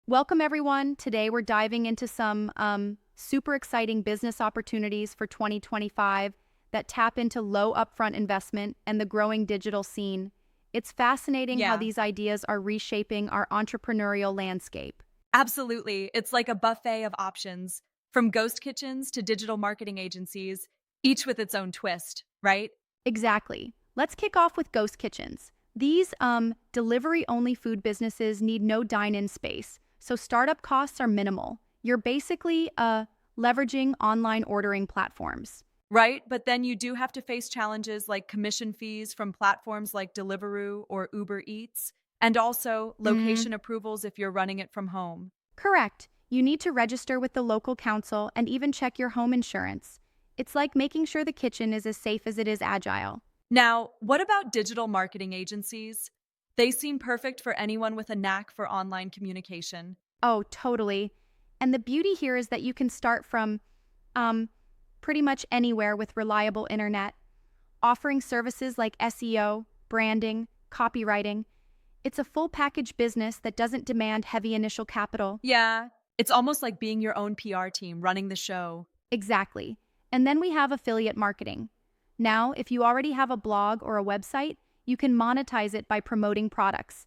Welcome, everyone. Today, we're diving into some super exciting business opportunities for 2025 that tap into low upfront investment and the growing digital scene. It's fascinating how Yeah, these ideas are reshaping our entrepreneurial landscape. absolutely. It's like a buffet of options, from ghost kitchens to digital marketing agencies, each with its own twist, right? Exactly. Let's kick off with ghost kitchens. These delivery-only food businesses need no dine-in space, so startup costs are minimal. You're basically leveraging online ordering platforms. Right? But then you do have to face challenges like commission fees from platforms like Deliveroo or Uber Eats, and also Mm, location approvals if you're running it from home. correct. You need to register with the local council and even check your home insurance. It's like making sure the kitchen is as safe as it is agile. Now, what about digital marketing agencies? They seem perfect for anyone with a knack for online communication. Oh, totally. And the beauty here is that you can start from um, pretty much anywhere with reliable internet, offering services like SEO, branding, copywriting. It's a full package business that doesn't demand heavy initial capital. Yeah, it's almost like being your own PR team running the show. Exactly. And then we have affiliate marketing. Now, if you already have a blog or a website, you can monetize it by promoting products.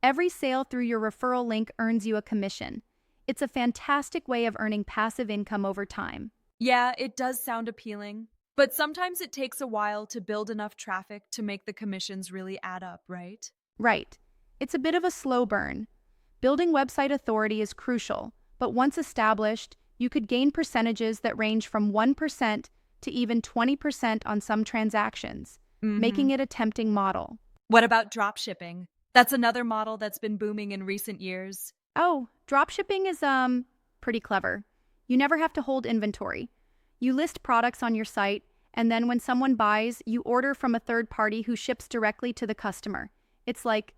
Every sale through your referral link earns you a commission. It's a fantastic way of earning passive income over time. Yeah, it does sound appealing, but sometimes it takes a while to build enough traffic to make the commissions really add up, right? Right. It's a bit of a slow burn. Building website authority is crucial, but once established, you could gain percentages that range from 1% to even 20% on some transactions, Mm-hmm. making it a tempting model. What about drop shipping? That's another model that's been booming in recent years. Oh, dropshipping is pretty clever. You never have to hold inventory. You list products on your site, and then when someone buys, you order from a third party who ships directly to the customer. It's like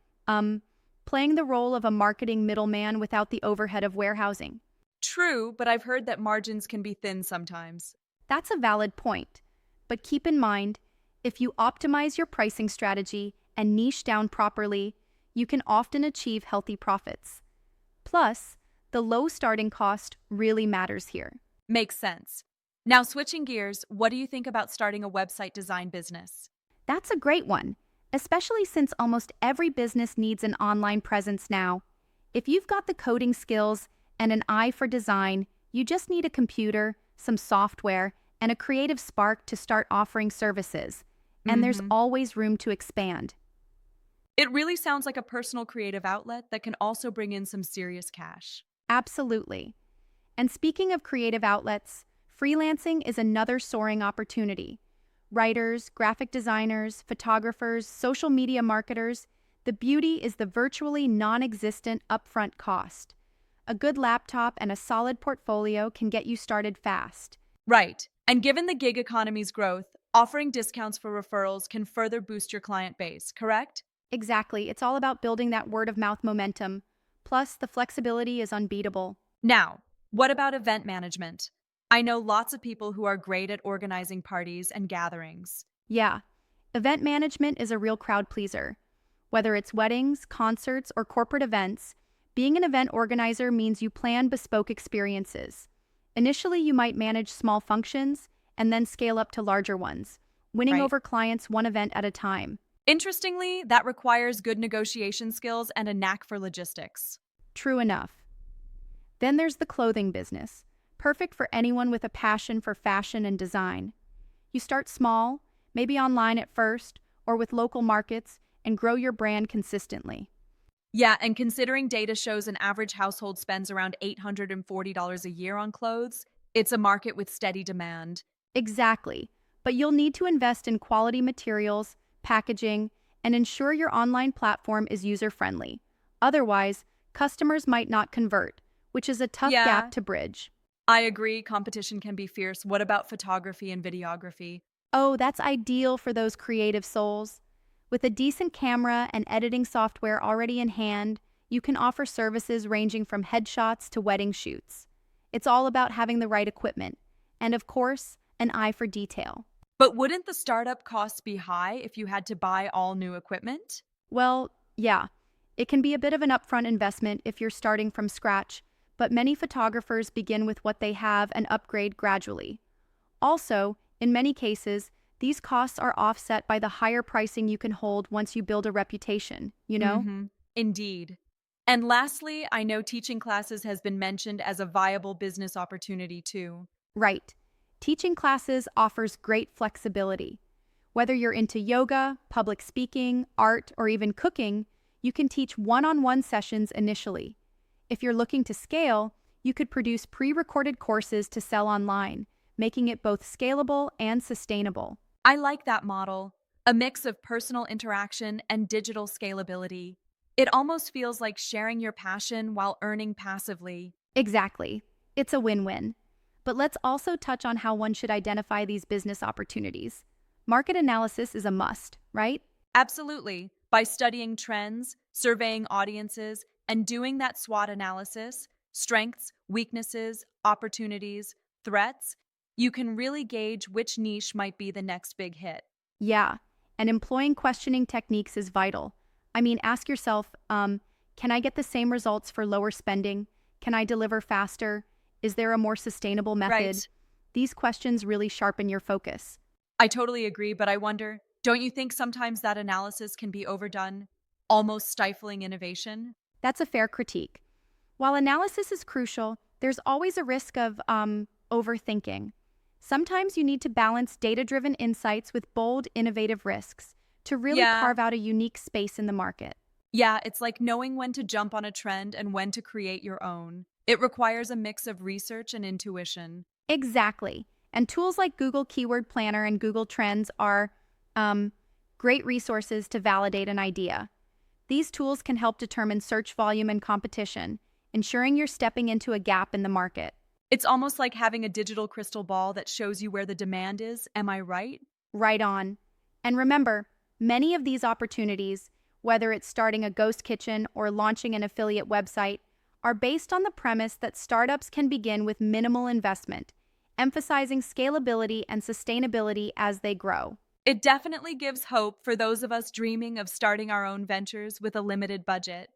playing the role of a marketing middleman without the overhead of warehousing. True, but I've heard that margins can be thin sometimes. That's a valid point. But keep in mind, if you optimize your pricing strategy and niche down properly, you can often achieve healthy profits. Plus, the low starting cost really matters here. Makes sense. Now, switching gears, what do you think about starting a website design business? That's a great one, especially since almost every business needs an online presence now. If you've got the coding skills and an eye for design, you just need a computer, some software, and a creative spark to start offering services. And there's Mm-hmm. always room to expand. It really sounds like a personal creative outlet that can also bring in some serious cash. Absolutely. And speaking of creative outlets, freelancing is another soaring opportunity. Writers, graphic designers, photographers, social media marketers, the beauty is the virtually non existent upfront cost. A good laptop and a solid portfolio can get you started fast. Right. And given the gig economy's growth, offering discounts for referrals can further boost your client base, correct? Exactly, it's all about building that word of mouth momentum. Plus, the flexibility is unbeatable. Now, what about event management? I know lots of people who are great at organizing parties and gatherings. Yeah, event management is a real crowd pleaser. Whether it's weddings, concerts, or corporate events, being an event organizer means you plan bespoke experiences. Initially, you might manage small functions and then scale up to larger ones, winning Right. over clients one event at a time. Interestingly, that requires good negotiation skills and a knack for logistics. True enough. Then there's the clothing business, perfect for anyone with a passion for fashion and design. You start small, maybe online at first, or with local markets, and grow your brand consistently. Yeah, and considering data shows an average household spends around $840 a year on clothes, it's a market with steady demand. Exactly. But you'll need to invest in quality materials, packaging, and ensure your online platform is user friendly. Otherwise, customers might not convert, which is a tough gap Yeah, to bridge. I agree, competition can be fierce. What about photography and videography? Oh, that's ideal for those creative souls. With a decent camera and editing software already in hand, you can offer services ranging from headshots to wedding shoots. It's all about having the right equipment, and of course, an eye for detail. But wouldn't the startup costs be high if you had to buy all new equipment? Well, yeah, It can be a bit of an upfront investment if you're starting from scratch, but many photographers begin with what they have and upgrade gradually. Also, in many cases, these costs are offset by the higher pricing you can hold once you build a reputation, you know? Mm-hmm. Indeed. And lastly, I know teaching classes has been mentioned as a viable business opportunity too. Right. Teaching classes offers great flexibility. Whether you're into yoga, public speaking, art, or even cooking, you can teach one-on-one sessions initially. If you're looking to scale, you could produce pre-recorded courses to sell online, making it both scalable and sustainable. I like that model, a mix of personal interaction and digital scalability. It almost feels like sharing your passion while earning passively. Exactly. It's a win-win. But let's also touch on how one should identify these business opportunities. Market analysis is a must, right? Absolutely. By studying trends, surveying audiences, and doing that SWOT analysis, strengths, weaknesses, opportunities, threats, you can really gauge which niche might be the next big hit. Yeah, and employing questioning techniques is vital. I mean, ask yourself, can I get the same results for lower spending? Can I deliver faster? Is there a more sustainable method? Right. These questions really sharpen your focus. I totally agree, but I wonder, don't you think sometimes that analysis can be overdone, almost stifling innovation? That's a fair critique. While analysis is crucial, there's always a risk of overthinking. Sometimes you need to balance data-driven insights with bold, innovative risks to really Yeah. carve out a unique space in the market. Yeah, it's like knowing when to jump on a trend and when to create your own. It requires a mix of research and intuition. Exactly. And tools like Google Keyword Planner and Google Trends are um, great resources to validate an idea. These tools can help determine search volume and competition, ensuring you're stepping into a gap in the market. It's almost like having a digital crystal ball that shows you where the demand is. Am I right? Right on. And remember, many of these opportunities, whether it's starting a ghost kitchen or launching an affiliate website, are based on the premise that startups can begin with minimal investment, emphasizing scalability and sustainability as they grow. It definitely gives hope for those of us dreaming of starting our own ventures with a limited budget.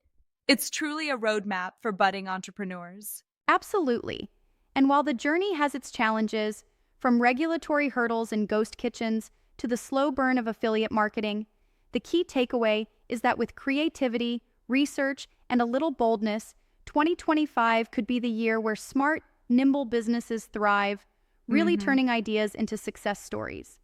It's truly a roadmap for budding entrepreneurs. Absolutely. And while the journey has its challenges, from regulatory hurdles and ghost kitchens to the slow burn of affiliate marketing, the key takeaway is that with creativity, research, and a little boldness, 2025 could be the year where smart, nimble businesses thrive, really Mhm. turning ideas into success stories.